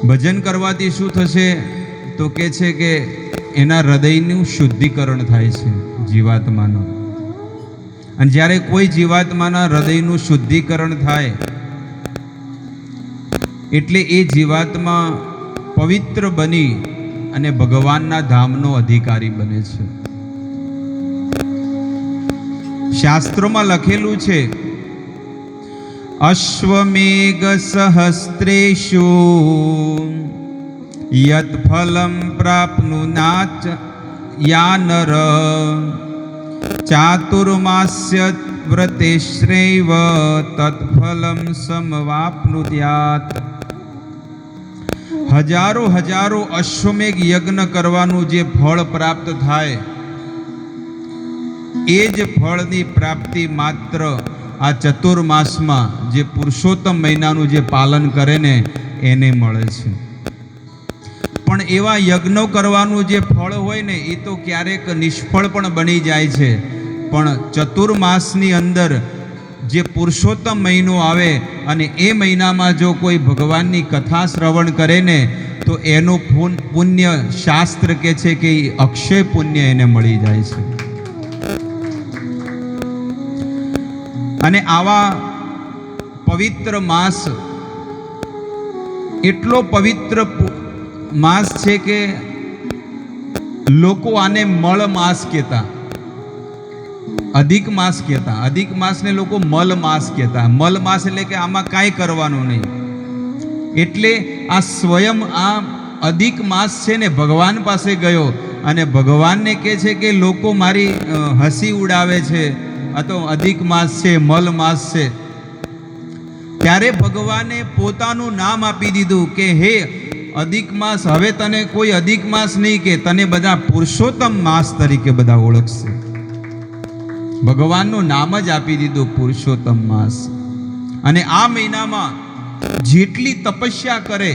ભજન કરવાથી શું થશે તો કે છે કે એના હૃદયનું શુદ્ધિકરણ થાય છે જીવાત્માનું. અને જ્યારે કોઈ જીવાત્માના હૃદયનું શુદ્ધિકરણ થાય એટલે એ જીવાત્મા પવિત્ર બની અને ભગવાનના ધામનો અધિકારી બને છે. શાસ્ત્રોમાં લખેલું છે, અશ્વમેઘ સહસ્ત્રેષુ યત ફલમ પ્રાપ્નુનાચ યા નર ચાતુર્માસ્ય વ્રતેશ્રૈવ તત્ફલમ સમવાપ્નુયાત. હજારો હજારો અશ્વમેઘ યજ્ઞ કરવાનું જે ફળ પ્રાપ્ત થાય એ જ ફળની પ્રાપ્તિ માત્ર આ ચતુર્માસમાં જે પુરુષોત્તમ મહિનાનું જે પાલન કરે ને એને મળે છે. પણ એવા યજ્ઞો કરવાનું જે ફળ હોય ને એ તો ક્યારેક નિષ્ફળ પણ બની જાય છે. પણ ચતુર્માસની અંદર જે પુરુષોત્તમ મહિનો આવે અને એ મહિનામાં જો કોઈ ભગવાનની કથા શ્રવણ કરે ને તો એનું પુણ્ય શાસ્ત્ર કહે છે કે અક્ષય પુણ્ય એને મળી જાય છે. અને આવા પવિત્ર માસ એટલો પવિત્ર માસ છે કે લોકો આને મળ માસ કહેતા, અધિક માસ કહેતા. અધિક માસને લોકો મલ માસ કહેતા. મલ માસ એટલે કે આમાં કાંઈ કરવાનું નહીં. એટલે આ સ્વયં આ અધિક માસ છે ને ભગવાન પાસે ગયો અને ભગવાનને કહે છે કે લોકો મારી હસી ઉડાવે છે, આ તો અધિક માસ છે, મલ માસ છે. ત્યારે ભગવાને પોતાનું નામ આપી દીધું કે હે અધિક માસ, હવે તને કોઈ અધિક માસ નહીં કે તને બધા પુરુષોત્તમ માસ તરીકે બધા ઓળખશે. ભગવાનનું નામ જ આપી દીધું પુરુષોત્તમ માસ. અને આ મહિનામાં જેટલી તપસ્યા કરે,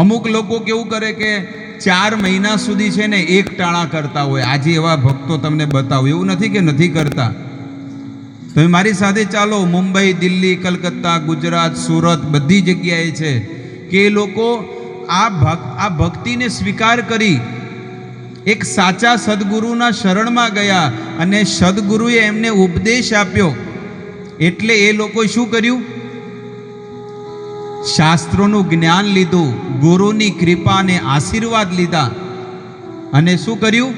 અમુક લોકો કેવું કરે કે 4 મહિના સુધી છે ને એક ટાણા કરતા હોય. આજે એવા ભક્તો તમને બતાવું, એવું નથી કે નથી કરતા. તમે મારી સાથે ચાલો, મુંબઈ, દિલ્હી, કલકત્તા, ગુજરાત, સુરત, બધી જગ્યાએ છે કે એ લોકો આ ભક્તિને સ્વીકાર કરી એક સાચા સદગુરુના શરણમાં ગયા અને સદગુરુએ એમને ઉપદેશ આપ્યો. એટલે એ લોકો શું કર્યું? શાસ્ત્રોનું જ્ઞાન લીધું, ગુરુની કૃપા અને આશીર્વાદ લીધા અને શું કર્યું?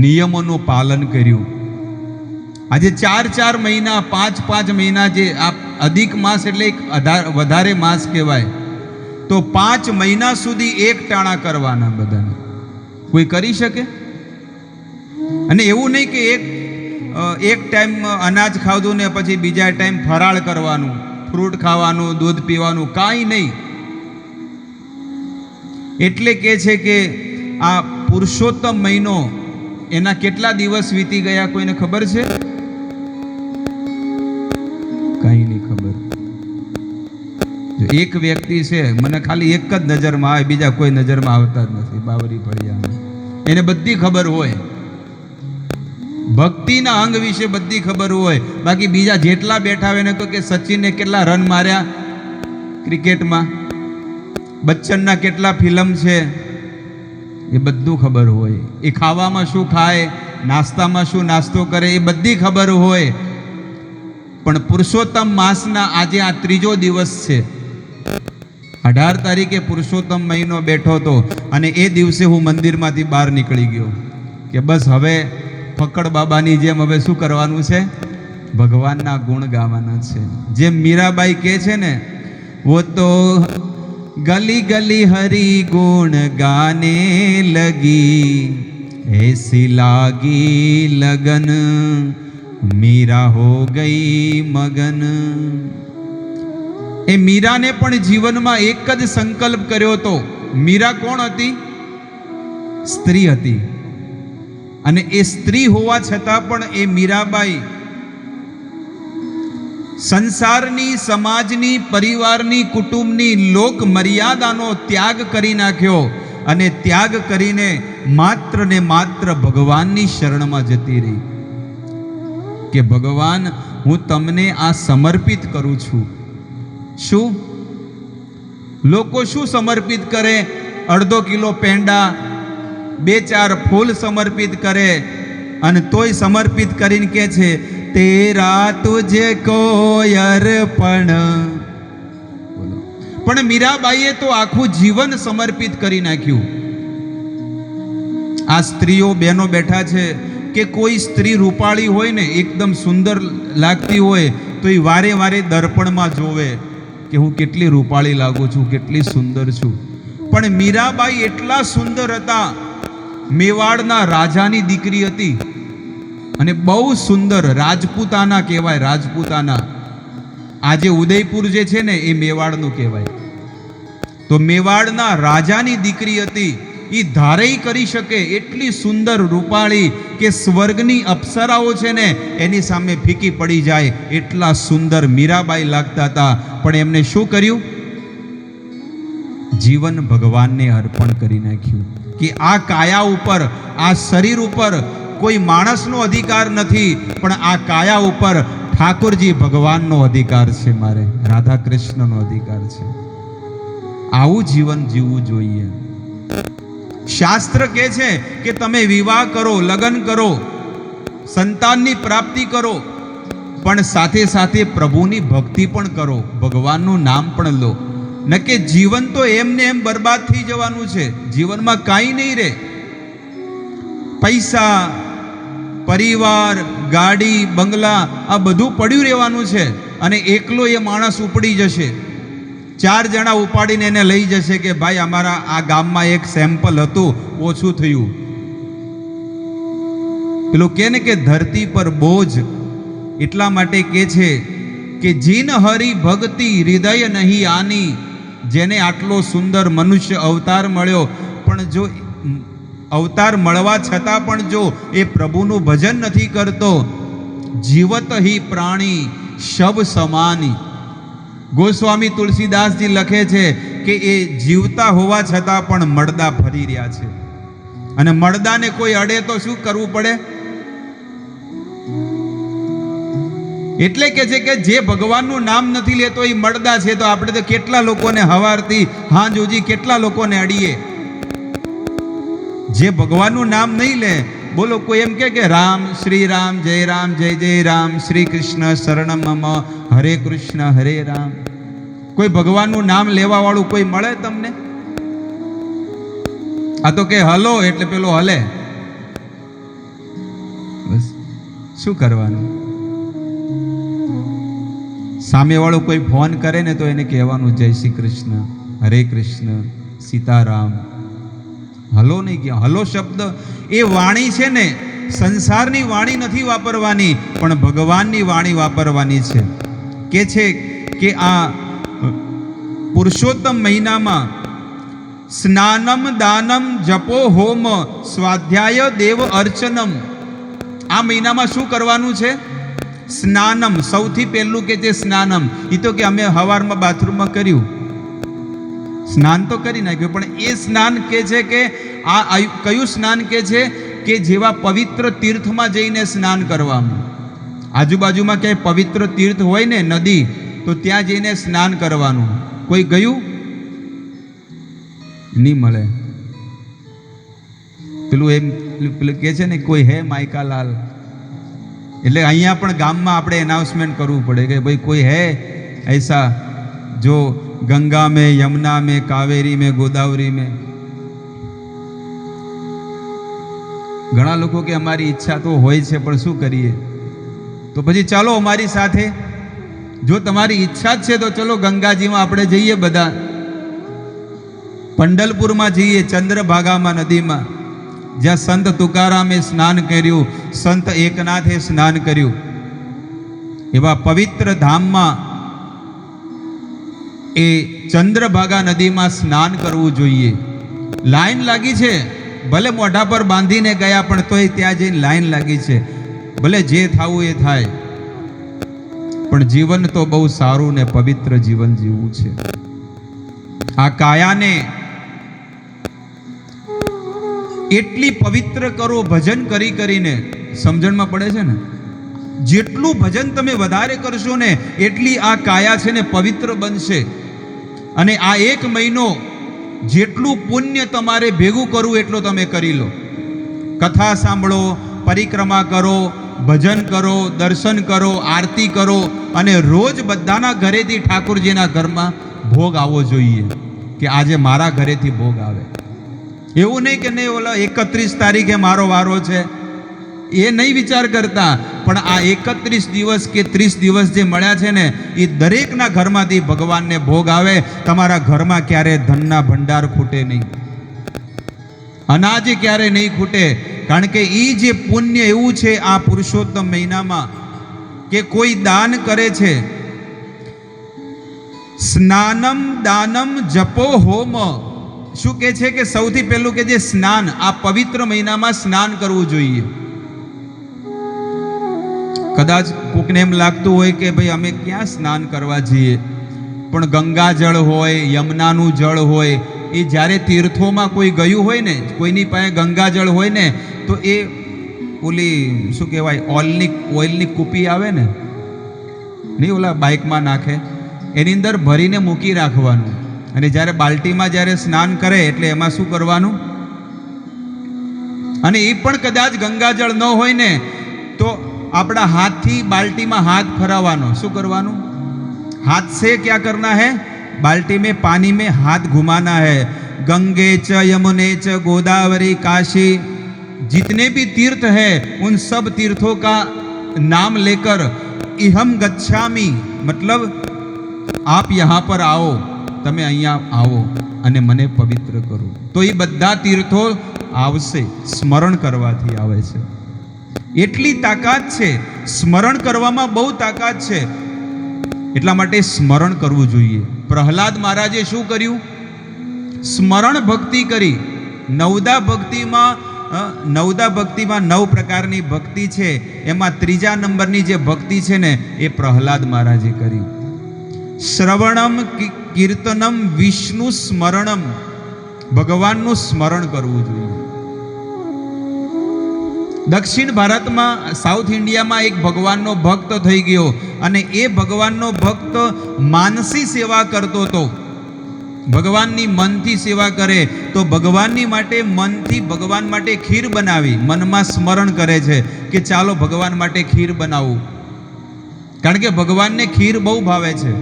નિયમોનું પાલન કર્યું. આજે 4 મહિના 5 મહિના જે આ અધિક માસ એટલે એક વધારે માસ કહેવાય, તો 5 મહિના સુધી એક ટાણા કરવાના બધાને. કોઈ કરી શકે? અને એવું નહીં કે એક ટાઈમ અનાજ ખાધું ને પછી બીજા ટાઈમ ફરાળ કરવાનું, ફ્રૂટ ખાવાનું, દૂધ પીવાનું, કાંઈ નહીં. એટલે કે છે કે આ પુરુષોત્તમ મહિનો એના કેટલા દિવસ વીતી ગયા કોઈને ખબર છે? કાંઈ નહીં ખબર. જો એક વ્યક્તિ છે, મને ખાલી એક જ નજરમાં આવે, બીજા કોઈ નજરમાં આવતા જ નથી, બાવરી ફળિયા. એને બધી ખબર હોય, ભક્તિના અંગ વિશે બધી ખબર હોય. બાકી બીજા જેટલા બેઠા હોય ને, તો કે સચિને કેટલા રન માર્યા ક્રિકેટમાં, બચ્ચનના કેટલા ફિલ્મ છે, એ બધું ખબર હોય. એ ખાવામાં શું ખાય, નાસ્તામાં શું નાસ્તો કરે, એ બધી ખબર હોય. પણ પુરુષોત્તમ માસના આજે આ 3જો દિવસ છે. 18 તારીખે પુરુષોત્તમ મહિનો બેઠો હતો અને એ દિવસે હું મંદિરમાંથી બહાર નીકળી ગયો કે બસ હવે ફક્કડ બાબાની જેમ હવે શું કરવાનું છે? ભગવાનના ગુણ ગાવાના છે. જેમ મીરાબાઈ કહે છે ને, વો તો ગલી ગલી હરી ગુણ ગાને લગી, એસી લાગી લગન મીરા હો ગઈ મગન. એ મીરાને પણ જીવનમાં એક જ સંકલ્પ કર્યો હતો. મીરા કોણ હતી? સ્ત્રી હતી. અને એ સ્ત્રી હોવા છતાં પણ એ મીરાબાઈ સંસારની, સમાજની, પરિવારની, કુટુંબની, લોક મર્યાદાનો ત્યાગ કરી નાખ્યો અને ત્યાગ કરીને માત્ર ને માત્ર ભગવાનની શરણમાં જતી રહી કે ભગવાન, હું તમને આ સમર્પિત કરું છું. શું? લોકો શું સમર્પિત કરે? અડધો કિલો પેંડા, 2-4 ફૂલ સમર્પિત કરે, અને તોય સમર્પિત કરીને કે છે તેરા તુજે કોઈ અર્પણ. પણ મીરાબાઈએ તો આખું જીવન સમર્પિત કરી નાખ્યું. આ સ્ત્રીઓ બહેનો બેઠા છે કે કોઈ સ્ત્રી રૂપાળી હોય ને, એકદમ સુંદર લાગતી હોય તો એ વારે વારે દર્પણમાં જોવે કે હું કેટલી રૂપાળી લાગુ છું, કેટલી સુંદર છું. પણ મીરાબાઈ એટલા સુંદર હતા. મેવાડના રાજાની દીકરી હતી અને બહુ સુંદર, રાજપૂતાના કહેવાય, રાજપૂતાના. આજે ઉદયપુર જે છે ને એ મેવાડનું કહેવાય. તો મેવાડના રાજાની દીકરી હતી. એ ધારેય કરી શકે એટલી સુંદર રૂપાળી કે સ્વર્ગની અપ્સરાઓ છે ને એની સામે ફીકી પડી જાય એટલા સુંદર મીરાબાઈ લાગતા હતા. પણ એમને શું કર્યું? જીવન ભગવાનને અર્પણ કરી નાખ્યું. કે આ કાયા ઉપર, આ શરીર ઉપર કોઈ માણસનો અધિકાર નથી, પણ આ કાયા ઉપર ઠાકોરજી ભગવાનનો અધિકાર છે, મારે રાધા કૃષ્ણનો અધિકાર છે. આવું જીવન જીવવું જોઈએ. શાસ્ત્ર કહે છે કે તમે વિવાહ કરો, લગ્ન કરો, સંતાનની પ્રાપ્તિ કરો, પણ સાથે સાથે પ્રભુની ભક્તિ પણ કરો, ભગવાનનું નામ પણ લો. ન કે જીવન તો એમને એમ બરબાદ થઈ જવાનું છે. જીવનમાં કાંઈ નહીં રહે. પૈસા, પરિવાર, ગાડી, બંગલા આ બધું પડ્યું રહેવાનું છે, અને એકલો એ માણસ ઉપડી જશે. 4 જણા ઉપાડીને એને લઈ જશે કે ભાઈ અમારા આ ગામમાં એક સેમ્પલ હતું, ઓછું થયું. પેલું કે ને કે ધરતી પર બોજ. એટલા માટે કે છે કે જીન હરી ભક્તિ હૃદય નહીં આની. જેને આટલો સુંદર મનુષ્ય અવતાર મળ્યો, પણ જો અવતાર મળવા છતાં પણ જો એ પ્રભુનું ભજન નથી કરતો, જીવત હિ પ્રાણી શબ સમાની. ગોસ્વામી તુલસીદાસજી લખે છે કે એ જીવતા હોવા છતાં પણ મળદા ફરી રહ્યા છે. અને મળદાને કોઈ અડે તો શું કરવું પડે? એટલે કે છે કે જે ભગવાનનું નામ નથી લેતો એ મળદા છે. તો આપણે તો કેટલા લોકોને હવારથી હાંજ સુધી કેટલા લોકોને અડીએ. જે ભગવાનનું નામ નહીં લે, બોલો કોઈ એમ કે રામ, શ્રી રામ, જય રામ, જય જય રામ, શ્રી કૃષ્ણ શરણમ મમ, હરે કૃષ્ણ હરે રામ. કોઈ ભગવાનનું નામ લેવા વાળું કોઈ મળે તમને? આ તો કે હલો એટલે પેલો હલે. બસ શું કરવાનું? સામે વાળો કોઈ ફોન કરે ને તો એને કહેવાનું જય શ્રી કૃષ્ણ, હરે કૃષ્ણ, સીતારામ. હલો નહીં કહ્યા. હલો શબ્દ એ વાણી છે ને, સંસારની વાણી નથી વાપરવાની, પણ ભગવાનની વાણી વાપરવાની છે. કે છે કે આ પુરુષોત્તમ મહિનામાં સ્નાનમ દાનમ જપો હોમ સ્વાધ્યાય દેવ અર્ચનમ. આ મહિનામાં શું કરવાનું છે? સ્નાનમ. સૌથી પહેલું કે છે સ્નાનમ. એ તો કે અમે હવારમાં બાથરૂમમાં કર્યું, સ્નાન તો કરી નાખ્યું, પણ એ સ્નાન કે છે કે આ કયું સ્નાન કે છે કે જેવા પવિત્ર તીર્થમાં જઈને સ્નાન કરવાનું. આજુબાજુમાં ક્યાંય પવિત્ર તીર્થ હોય ને, નદી, તો ત્યાં જઈને સ્નાન કરવાનું. કોઈ ગયું? નહીં મળે. પેલું કે છે ને કોઈ હે માયકાલાલ. એટલે અહીંયા પણ ગામમાં આપણે એનાઉન્સમેન્ટ કરવું પડે કે ભાઈ કોઈ હે ऐसा जो गंगा में, यमुना में, कावेरी में, गोदावरी में. ઘણા લોકો કે અમારી ઈચ્છા તો હોય છે પણ શું કરીએ? તો પછી ચાલો અમારી સાથે. જો તમારી ઈચ્છા જ છે તો ચલો ગંગાજીમાં આપણે જઈએ બધા. પંઢલપુરમાં જઈએ, ચંદ્રભાગામાં નદીમાં, જ્યાં સંત તુકારામે સ્નાન કર્યું, સંત એકનાથે સ્નાન કર્યું, એવા પવિત્ર ધામમાં એ ચંદ્રભાગા નદીમાં સ્નાન કરવું જોઈએ. લાઈન લાગી છે, ભલે મોઢા પર બાંધીને ગયા પણ તોય ત્યાં જઈને લાઈન લાગી છે. ભલે જે થવું એ થાય, પણ જીવન તો બહુ સારું ને પવિત્ર જીવન જીવવું છે. આ કાયાને એટલી પવિત્ર કરો ભજન કરી કરીને. સમજણમાં પડે છે ને? જેટલું ભજન તમે વધારે કરશો ને એટલી આ કાયા છે ને પવિત્ર બનશે. અને આ 1 મહિનો જેટલું પુણ્ય તમારે ભેગું કરવું એટલો તમે કરી લો. કથા સાંભળો, પરિક્રમા કરો, ભજન કરો, દર્શન કરો, આરતી કરો, અને રોજ બધાના ઘરેથી ઠાકોરજીના ઘરમાં ભોગ આવવો જોઈએ કે આજે મારા ઘરેથી ભોગ આવે. એવું નહીં કે નહીં ઓલા 31 તારીખે મારો વારો છે, એ નહીં વિચાર કરતા, પણ આ 31 દિવસ કે 30 દિવસ જે મળ્યા છે ને, એ દરેકના ઘરમાંથી ભગવાનને ભોગ આવે. તમારા ઘરમાં ક્યારે ધનના ભંડાર ખૂટે નહીં, અનાજ ક્યારે નહીં ખૂટે. કારણ કે એ જે પુણ્ય એવું છે આ પુરુષોત્તમ મહિનામાં કે કોઈ દાન કરે છે, સ્નાનમ દાનમ જપો હોમ, શું કે છે કે સૌથી પહેલું કે જે સ્નાન, આ પવિત્ર મહિનામાં સ્નાન કરવું જોઈએ. કદાચ કોકને એમ લાગતું હોય કે ભાઈ અમે ક્યાં સ્નાન કરવા જઈએ, પણ ગંગા જળ હોય, યમુનાનું જળ હોય, એ જ્યારે તીર્થોમાં કોઈ ગયું હોય ને, કોઈની પાસે ગંગા જળ હોય ને, તો એ ઓલી શું કહેવાય ઓઇલની કૂપી આવે ને, નહીં ઓલા બાઇકમાં નાખે, એની અંદર ભરીને મૂકી રાખવાનું. અને જ્યારે બાલ્ટીમાં જ્યારે સ્નાન કરે એટલે એમાં શું કરવાનું, અને એ પણ કદાચ ગંગાજળ ન હોય ને તો આપણા હાથથી બાલ્ટીમાં હાથ ફરાવાનો. શું કરવાનું? हाथ से क्या करना है? बाल्टी में पानी में हाथ घुमाना है. गंगे च यमुने च गोदावरी काशी जितने भी तीर्थ है उन सब तीर्थों का नाम लेकर इहम गच्छामी, मतलब आप यहाँ पर आओ, તમે અહીંયા આવો અને મને પવિત્ર કરો. તો એ બધા તીર્થો આવશે, સ્મરણ કરવાથી આવે છે. એટલી તાકાત છે, સ્મરણ કરવામાં બહુ તાકાત છે. એટલા માટે સ્મરણ કરવું જોઈએ. પ્રહલાદ મહારાજે શું કર્યું? સ્મરણ ભક્તિ કરી. નવદા ભક્તિમાં 9 પ્રકારની ભક્તિ છે, એમાં 3જા નંબરની જે ભક્તિ છે ને એ પ્રહલાદ મહારાજે કરી. શ્રવણમ કીર્તનમ વિષ્ણુ સ્મરણમ, ભગવાનનું સ્મરણ કરવું જોઈએ. દક્ષિણ ભારતમાં, સાઉથ ઇન્ડિયામાં એક ભગવાનનો ભક્ત થઈ ગયો, અને એ ભગવાનનો ભક્ત માનસી સેવા કરતો હતો. ભગવાનની મનથી સેવા કરે તો ભગવાનની માટે મનથી ભગવાન માટે ખીર બનાવી, મનમાં સ્મરણ કરે છે કે ચાલો ભગવાન માટે ખીર બનાવું, કારણ કે ભગવાનને ખીર બહુ ભાવે છે.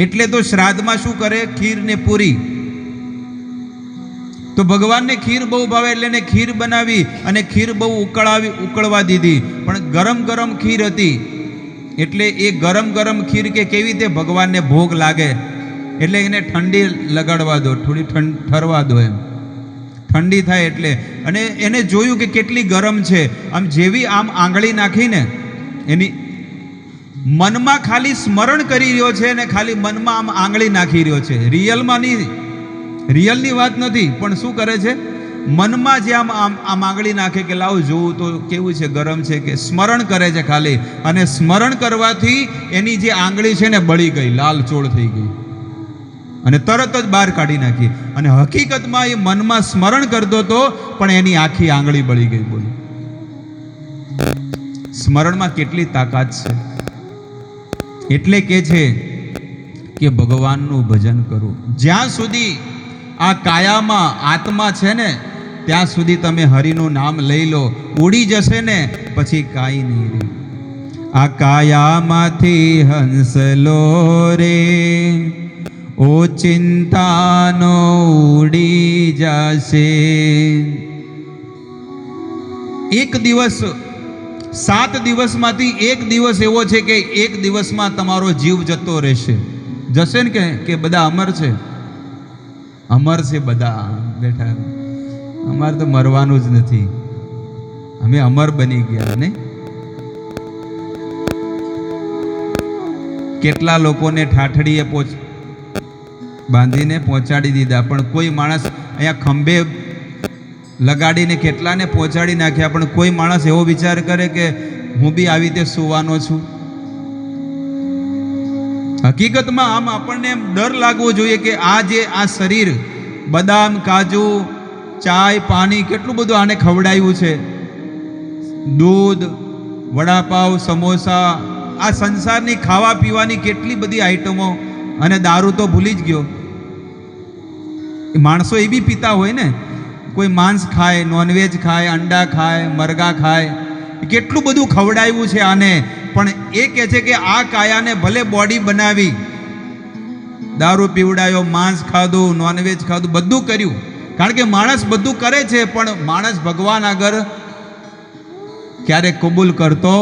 એટલે તો શ્રાદ્ધમાં શું કરે? ખીર ને પૂરી. તો ભગવાનને ખીર બહુ ભાવે એટલે એને ખીર બનાવી, અને ખીર બહુ ઉકળવા દીધી, પણ ગરમ ખીર હતી. એટલે એ ગરમ ખીર કે કેવી રીતે ભગવાનને ભોગ લાગે, એટલે એને ઠંડી લગાડવા દો, થોડી ઠરવા દો, એમ ઠંડી થાય એટલે. અને એને જોયું કે કેટલી ગરમ છે, આમ જેવી આમ આંગળી નાખીને એની મનમાં ખાલી સ્મરણ કરી રહ્યો છે, અને ખાલી મનમાં આમ આંગળી નાખી રહ્યો છે. રિયલની વાત નથી, પણ શું કરે છે? મનમાં જે આમ આંગળી નાખે કે લાવ જોવું તો કેવું છે, ગરમ છે કે, સ્મરણ કરે છે ખાલી. અને સ્મરણ કરવાથી એની જે આંગળી છે ને બળી ગઈ, લાલ ચોળ થઈ ગઈ, અને તરત જ બહાર કાઢી નાખી. અને હકીકતમાં એ મનમાં સ્મરણ કરતો હતો, પણ એની આખી આંગળી બળી ગઈ. બોલો, સ્મરણમાં કેટલી તાકાત છે. એટલે કે છે કે ભગવાનનું ભજન કરો. જ્યાં સુધી આ કાયામાં આત્મા છે ને ત્યાં સુધી તમે હરિનું નામ લઈ લો. ઉડી જશે ને પછી કાંઈ નહીં રહે. આ કાયામાંથી હંસલો રે, ઓ ચિંતાનો ઉડી જશે. એક દિવસ, 7 દિવસમાંથી એક દિવસ એવો છે કે એક દિવસમાં તમારો જીવ જતો રહેશે. જશે ને કે બધા અમર છે? અમર છે બધા બેઠા. અમારે તો મરવાનું જ નથી, અમે અમર બની ગયા ને. કેટલા લોકોને ઠાઠડીએ બાંધીને પહોંચાડી દીધા, પણ કોઈ માણસ અહીંયા ખંભે લગાડીને કેટલાને પહોંચાડી નાખ્યા, પણ કોઈ માણસ એવો વિચાર કરે કે હું બી આવી રીતે સુવાનો છું. હકીકતમાં આમ આપણને ડર લાગવો જોઈએ કે આ શરીર બદામ, કાજુ, ચાય, પાણી કેટલું બધું આને ખવડાવ્યું છે, દૂધ, વડાપાવ, સમોસા, આ સંસારની ખાવા પીવાની કેટલી બધી આઈટમો અને દારૂ તો ભૂલી જ ગયો. માણસો એ બી પીતા હોય ને, કોઈ માંસ ખાય, નોનવેજ ખાય, અંડા ખાય, મરઘા ખાય, કેટલું બધું ખવડાવ્યું છે આને, પણ એ કહે છે કે આ કાયાને ભલે બોડી બનાવી, દારૂ પીવડાયો, માંસ ખાધું, નોનવેજ ખાધું, બધું કર્યું. કારણ કે માણસ બધું કરે છે, પણ માણસ ભગવાન આગળ ક્યારેક કબૂલ કરતો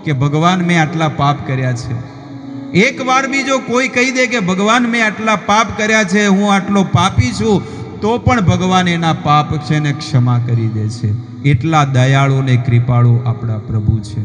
કે ભગવાન મેં આટલા પાપ કર્યા છે. એક વાર બી જો કોઈ કહી દે કે ભગવાન મેં આટલા પાપ કર્યા છે, હું આટલો પાપી છું, તો પણ ભગવાન એના પાપ છે ને ક્ષમા કરી દે છે. એટલા દયાળુ ને કૃપાળુ આપણા પ્રભુ છે.